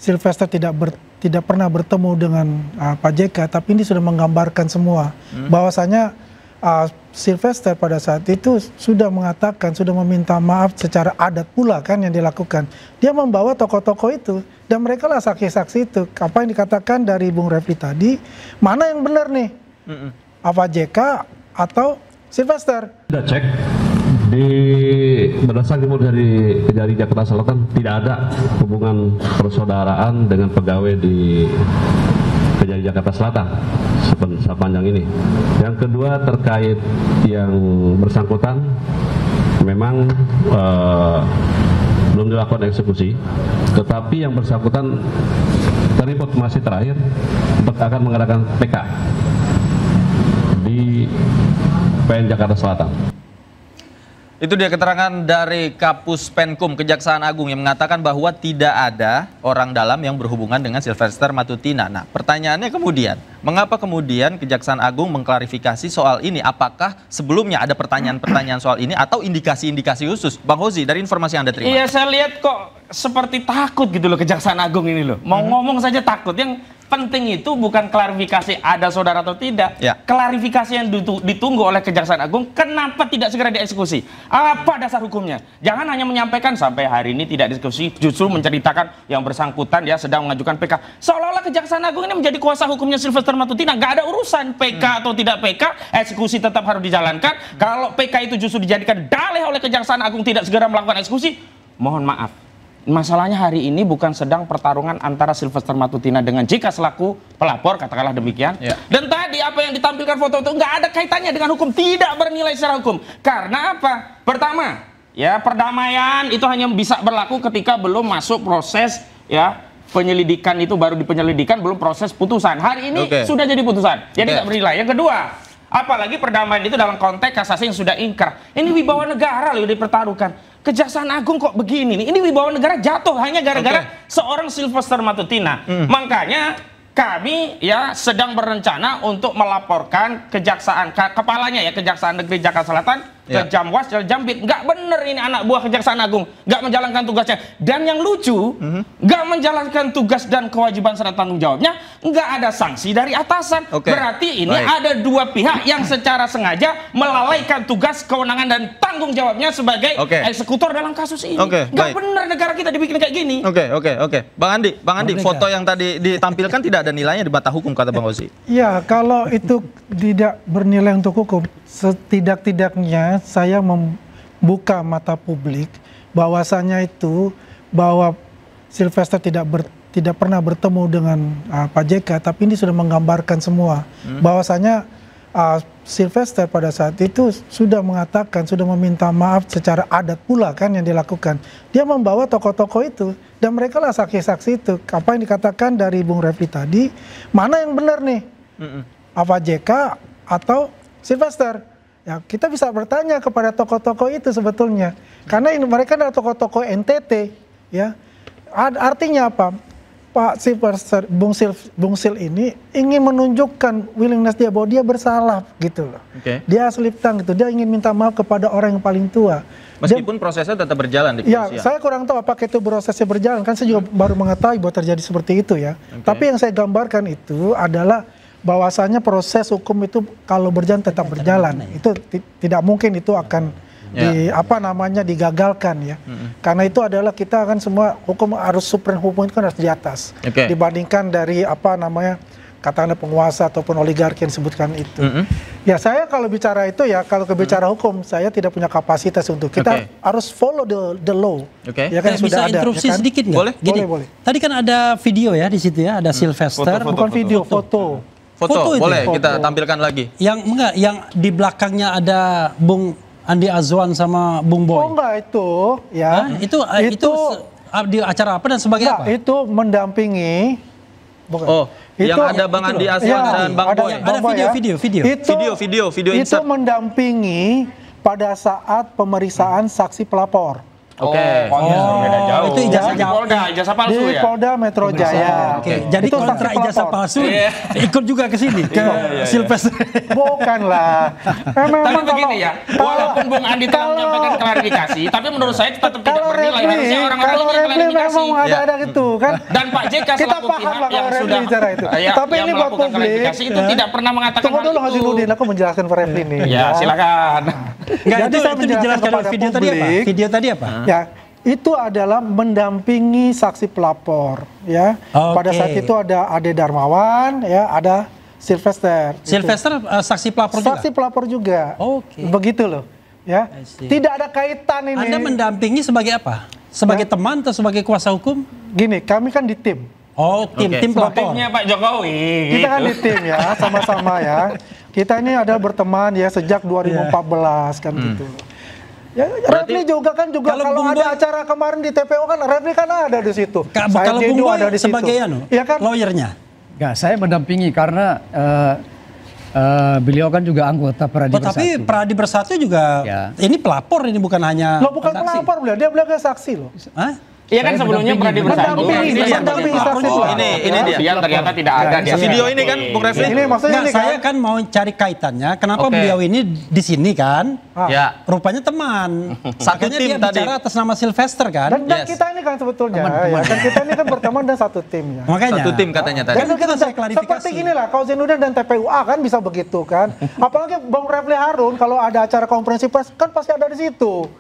Sylvester tidak pernah bertemu dengan Pak JK, tapi ini sudah menggambarkan semua bahwasanya Sylvester pada saat itu sudah mengatakan, sudah meminta maaf secara adat pula kan yang dilakukan. Dia membawa tokoh-tokoh itu dan mereka lah saksi-saksi itu. Apa yang dikatakan dari Bung Refli tadi, mana yang benar nih? Apa JK atau Sylvester? Kita cek berdasarkan dari Kejari Jakarta Selatan tidak ada hubungan persaudaraan dengan pegawai di Kejari Jakarta Selatan sepanjang ini. Yang kedua terkait yang bersangkutan memang belum dilakukan eksekusi, tetapi yang bersangkutan terinformasi terakhir akan mengadakan PK di PN Jakarta Selatan. Itu dia keterangan dari Kapus Penkum Kejaksaan Agung yang mengatakan bahwa tidak ada orang dalam yang berhubungan dengan Sylvester Matutina. Nah, pertanyaannya kemudian, mengapa kemudian Kejaksaan Agung mengklarifikasi soal ini? Apakah sebelumnya ada pertanyaan-pertanyaan soal ini atau indikasi-indikasi khusus? Bang Hozi, dari informasi yang Anda terima. Iya, saya lihat kok seperti takut gitu loh Kejaksaan Agung ini loh. Mau ngomong saja takut. Yang penting itu bukan klarifikasi ada saudara atau tidak. Ya. Klarifikasi yang ditunggu oleh Kejaksaan Agung, kenapa tidak segera dieksekusi? Apa dasar hukumnya? Jangan hanya menyampaikan sampai hari ini tidak dieksekusi, justru menceritakan yang bersangkutan ya sedang mengajukan PK. Seolah-olah Kejaksaan Agung ini menjadi kuasa hukumnya Sylvester Matutina. Nggak ada urusan PK atau tidak PK, eksekusi tetap harus dijalankan. Kalau PK itu justru dijadikan dalih oleh Kejaksaan Agung tidak segera melakukan eksekusi, mohon maaf. Masalahnya hari ini bukan sedang pertarungan antara Sylvester Matutina dengan JK selaku pelapor, katakanlah demikian. Ya. Dan tadi apa yang ditampilkan foto itu nggak ada kaitannya dengan hukum, tidak bernilai secara hukum. Karena apa? Pertama, ya perdamaian itu hanya bisa berlaku ketika belum masuk proses ya penyelidikan, itu baru di penyelidikan belum proses putusan. Hari ini sudah jadi putusan, jadi nggak bernilai. Yang kedua, apalagi perdamaian itu dalam konteks kasasi yang sudah ingkrah. Ini wibawa negara loh dipertaruhkan. Kejaksaan Agung kok begini nih? Ini wibawa negara jatuh hanya gara-gara seorang Sylvester Matutina. Makanya kami ya sedang berencana untuk melaporkan kejaksaan kepalanya ya Kejaksaan Negeri Jakarta Selatan ke Jamwas dan Jambit. Nggak bener ini anak buah Kejaksaan Agung, nggak menjalankan tugasnya. Dan yang lucu, nggak menjalankan tugas dan kewajiban serta tanggung jawabnya, nggak ada sanksi dari atasan. Berarti ini ada dua pihak yang secara sengaja melalaikan tugas, kewenangan dan tanggung jawabnya sebagai eksekutor dalam kasus ini. Nggak bener negara kita dibikin kayak gini. Bang Andi, foto yang tadi ditampilkan tidak ada nilainya di mata hukum kata Bang Hozi. Ya, kalau itu tidak bernilai untuk hukum, setidak-tidaknya saya membuka mata publik bahwasanya itu bahwa Sylvester tidak pernah bertemu dengan Pak JK, tapi ini sudah menggambarkan semua bahwasanya Sylvester pada saat itu sudah mengatakan, sudah meminta maaf secara adat pula kan yang dilakukan. Dia membawa tokoh-tokoh itu dan mereka lah saksi-saksi itu. Apa yang dikatakan dari Bung Refli tadi, mana yang benar nih? Apa JK atau Sylvester? Ya, kita bisa bertanya kepada tokoh-tokoh itu sebetulnya. Karena ini mereka adalah tokoh-tokoh NTT, ya. Artinya apa? Pak Sylvester, Bung Sil ini ingin menunjukkan willingness dia bahwa dia bersalah gitu loh. Dia slip tongue gitu, dia ingin minta maaf kepada orang yang paling tua. Meskipun prosesnya tetap berjalan di polisian. Ya, saya kurang tahu apakah itu prosesnya berjalan, kan saya juga baru mengetahui bahwa terjadi seperti itu ya. Tapi yang saya gambarkan itu adalah bahwasanya proses hukum itu kalau berjalan tetap berjalan. Itu tidak mungkin itu akan digagalkan ya. Karena itu adalah kita kan semua hukum harus supreme, hukum itu kan harus di atas dibandingkan dari katakanlah penguasa ataupun oligarki yang disebutkan itu. Ya, saya kalau bicara itu ya, kalau bicara hukum saya tidak punya kapasitas untuk kita harus follow the law. Ya kan, bisa interupsi ya kan? Sedikit nggak? Boleh. Tadi kan ada video ya di situ ya, ada Sylvester. Bukan video, foto boleh kita tampilkan lagi. Yang di belakangnya ada Bung Andi Azwan sama Bung Boy. Oh enggak, itu ya. Itu di acara apa dan sebagai apa? Itu mendampingi. Yang ada Bang Andi Azwan dan Bang Boy. Ada video. Itu mendampingi pada saat pemeriksaan saksi pelapor. Beda jauh. Itu ijazah di Polda, ijazah palsu Di ya. Polda Metro Jaya. Oke, jadi Itu kontra saksi ijazah pelapor. palsu ikut juga ke sini ke Silvester. Bukan lah. Tapi begini ya, walaupun Bung Andi telah menyampaikan klarifikasi, tapi menurut saya tetap tidak Kalau bernilai. Harusnya orang-orang kalau ini yang Refli klarifikasi. memang ada gitu kan. Dan Pak JK Kita selaku paham pihak lah yang kalau Refli sudah bicara itu. Tapi yang ini buat melakukan publik. klarifikasi itu tidak pernah mengatakan Tunggu hal dulu itu. Hazinuddin, aku menjelaskan ke Refli nih. Ya, silakan. Enggak, Jadi saya itu dijelaskan menjelaskan dalam video kepada tadi apa? publik. Video tadi apa? Ya, itu adalah mendampingi saksi pelapor ya. Oke. Pada saat itu ada Ade Darmawan ya, ada Silvester. Silvester saksi pelapor juga. Saksi pelapor juga. Oke. Begitu loh. Ya. I see. Tidak ada kaitan ini. Anda mendampingi sebagai apa? Sebagai teman atau sebagai kuasa hukum? Gini, kami kan di tim. Oh, tim pelapor. Timnya Pak Jokowi. Kita kan gitu. di tim ya, sama-sama ya. Kita ini adalah berteman ya sejak 2014 kan gitu. Ya, Refli juga kan kalau kalau Bung ada Boy- acara kemarin di TPO kan Refli kan ada di situ. Kalau Bung Dedo Boy sebagai Iya kan? lawyernya. Enggak, saya mendampingi karena beliau kan juga anggota Pradi Oh, tapi Bersatu. Pradi Bersatu juga Ya. ini pelapor, ini bukan hanya Loh bukan saksi. pelapor beliau, dia beliau saksi loh. Hah? Iya kan Saya sebelumnya mendampingi. Pradi Bersatu. Mendampingi saksi pelapor. Ini dia. Dia ternyata tidak ada di Video ini kan, Bung Refli? Ini maksudnya Nggak, ini kan. saya kan mau cari kaitannya. Kenapa Oke. beliau ini di sini kan? Ya. Rupanya teman. Satu Makanya tim dia tadi. bicara atas nama Sylvester kan? Dan Yes. kita ini kan sebetulnya ya, kan kita ini kan berteman dan satu tim ya. Makanya. Satu tim katanya tadi. Kan kita saya klarifikasi. Seperti gini lah, kalau Zainuddin dan TPUA kan bisa begitu kan. Apalagi Bang Refli Harun kalau ada acara konferensi pers kan pasti ada di situ.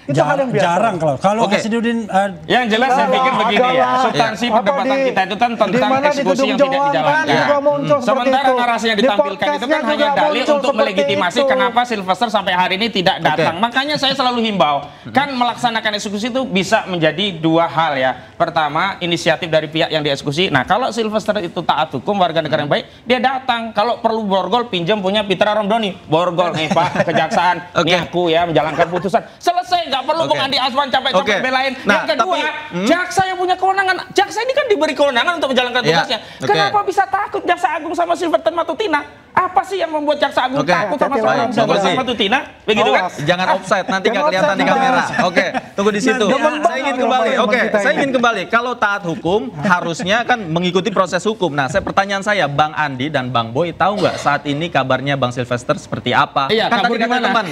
Itu hal yang biasa. Jarang kalau Oke. Hazinuddin Yang jelas saya pikir begini ya, adalah- substansi apa perdebatan di- kita itu kan di tentang mana di eksekusi Gedung yang tidak Johan kan dijalankan. juga muncul seperti Sementara itu. narasi yang Di ditampilkan itu podcastnya kan hanya juga dalih muncul untuk seperti melegitimasi itu. kenapa Sylvester sampai hari ini tidak datang. Makanya saya selalu himbau, kan melaksanakan eksekusi itu bisa menjadi dua hal ya. Pertama, inisiatif dari pihak yang dieksekusi. Nah, kalau Sylvester itu taat hukum, warga negara yang baik, dia datang. Kalau perlu borgol, pinjam punya Pitra Romdoni. Borgol nih Pak, kejaksaan, nih aku ya menjalankan putusan. Selesai, nggak perlu Bung Andi Azwan capek-capek belain. Nah, Yang kedua, tapi, jaksa yang punya kewenangan. Jaksa ini kan diberi kewenangan untuk menjalankan Iya, tugasnya. oke. Kenapa bisa takut Jaksa Agung sama Silverton Matutina? Apa sih yang membuat Jaksa Agung Oke, takut sama hati-hati seorang lah, Bung Silverton Rosi. Matutina? Begitu kan? Jangan offside, nanti nggak Jangan kelihatan di offside, kamera. Mas. Oke, tunggu di situ. Nanti Saya ingin kembali. teman Oke, kita saya ini. ingin kembali. Kalau taat hukum, harusnya kan mengikuti proses hukum. Nah, pertanyaan saya, Bang Andi dan Bang Boy, tahu nggak saat ini kabarnya Bang Sylvester seperti apa? Iya, Kan kabur tadi katanya di mana? teman.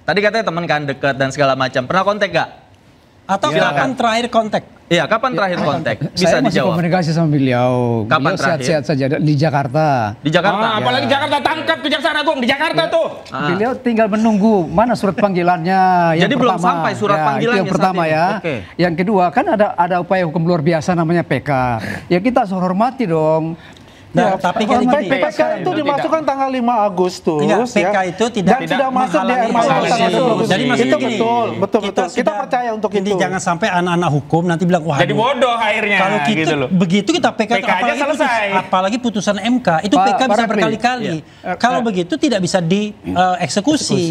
Tadi katanya teman kan dekat dan segala macam. Pernah kontak nggak? Atau Silakan. kapan terakhir kontak? Iya, kapan terakhir kontak? Bisa Saya masih dijawab. komunikasi sama beliau. Kapan Beliau terakhir? sehat-sehat saja di Jakarta. Di Jakarta. Apalagi Jakarta, tangkap Kejaksaan Agung di Jakarta tuh. Beliau tinggal menunggu mana surat panggilannya. Yang Jadi belum pertama. sampai surat Ya, panggilannya itu yang pertama saat ini. ya. Oke. Yang kedua kan ada upaya hukum luar biasa namanya PK. Ya kita harus hormati dong. Nah, tapi kan PK gini. itu dimasukkan tanggal 5 Agustus Enggak, PK ya. itu tidak dan sudah masuk di menghalangi RMA proses tanggal itu. 20. Jadi maksudnya itu gini, betul. Kita sudah- percaya untuk ini itu. jangan sampai anak-anak hukum nanti bilang wah Jadi bodoh akhirnya. kalau kita gitu loh. begitu kita PK, PK aja selesai. apalagi putusan MK itu Pak- PK Pak bisa Refli. berkali-kali. Kalau begitu tidak bisa dieksekusi.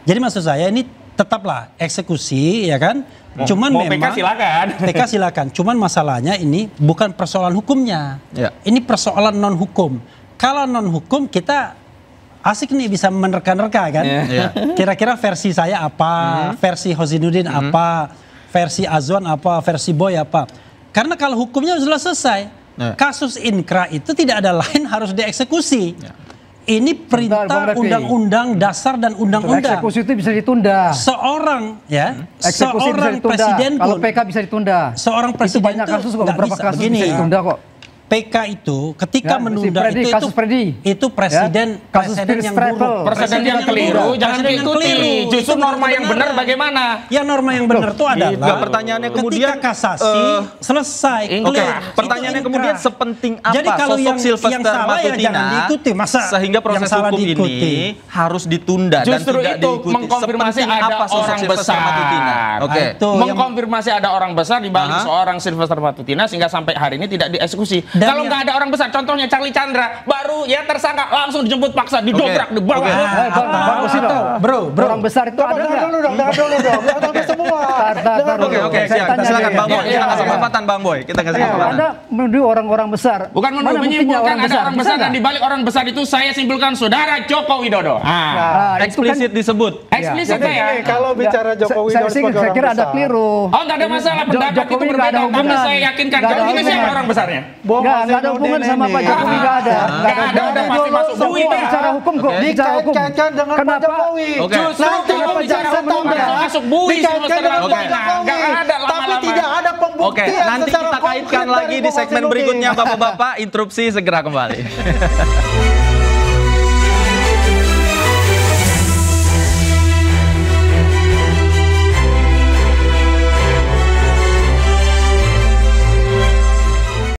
Jadi maksud saya ini tetaplah eksekusi ya kan. Cuman mau memang PK silakan. PK silakan. Cuman masalahnya ini bukan persoalan hukumnya. Ya. Ini persoalan non hukum. Kalau non hukum kita asik nih bisa menerka-nerka kan. Iya. Kira-kira versi saya apa, versi Hazinuddin apa, versi Azwan apa, versi Boy apa. Karena kalau hukumnya sudah selesai, Ya. kasus inkra itu tidak ada lain harus dieksekusi. Ini Bang perintah Refli. undang-undang dasar dan undang-undang. Eksekusi itu bisa ditunda. Seorang ya, Eksekusi bisa seorang ditunda. presiden Kalau pun, PK bisa ditunda. seorang Itu presiden banyak tuh kasus kok, nggak beberapa bisa kasus begini. bisa ditunda kok. PK itu ketika Ya, menunda Freddy, itu kasus Freddy. itu presiden Ya, kasus presiden First yang Travel. buruk. Presiden yang keliru, jangan Presiden yang diikuti. keliru. Justru Itu norma yang benar kebenaran. bagaimana? Ya norma yang benar itu adalah Nggak, pertanyaannya kemudian, ketika kasasi selesai ingkrah. clear. Pertanyaannya Itu kemudian ingkrah. sepenting apa Jadi kalau sosok yang Sylvester salah ya Matutina jangan diikuti. Masa sehingga proses yang salah hukum diikuti? ini harus ditunda Justru dan tidak itu diikuti. mengkonfirmasi Sepenting ada apa sosok orang Sylvester besar. Matutina? Oke. Nah, itu yang- Mengkonfirmasi ada orang besar di balik Aha. seorang Sylvester Matutina sehingga sampai hari ini tidak dieksekusi. Kalau nggak ada orang besar, contohnya Charlie Chandra, baru ya tersangka langsung dijemput paksa, didobrak, dibawa. Bro, Orang besar itu ada nggak? Dengar dulu dong. Dengar semua. Oke, silakan Bang Boy. Kita kasih kesempatan Bang Boy. Kita kasih kesempatan. Anda menuduh orang-orang besar. Bukan Mana buktinya menyimpulkan ada orang besar Bisa dan nggak? dibalik orang besar itu saya simpulkan saudara Joko Widodo. Nah, itu kan- Eksplisit disebut. Eksplisit Jadi ya. gini, kalau bicara Jokowi saya kira ada keliru. Oh, nggak ada masalah, pendapat itu Jokowi nggak berbeda, ada tapi hubungan. saya yakinkan Nggak ada kalau ini siapa hubungan. orang besarnya? Nggak ada hubungan sama Pak Jokowi, nggak ada. Nggak ada, udah pasti masuk Semua duit. bicara hukum kok, bicara hukum. Dikaitkan dengan Pak Kenapa? Jokowi. Oke. Justru Nanti kalau apa bicara jaksa hukum tambah. masuk bui Dikaitkan semester dengan lalu. Pak Jokowi. Nggak ada Tapi lama-lama. tidak ada Oke, pembuktian nanti secara kita kaitkan konkret lagi dari di Bung segmen Hasanuddin. berikutnya Bapak-bapak. Interupsi segera kembali.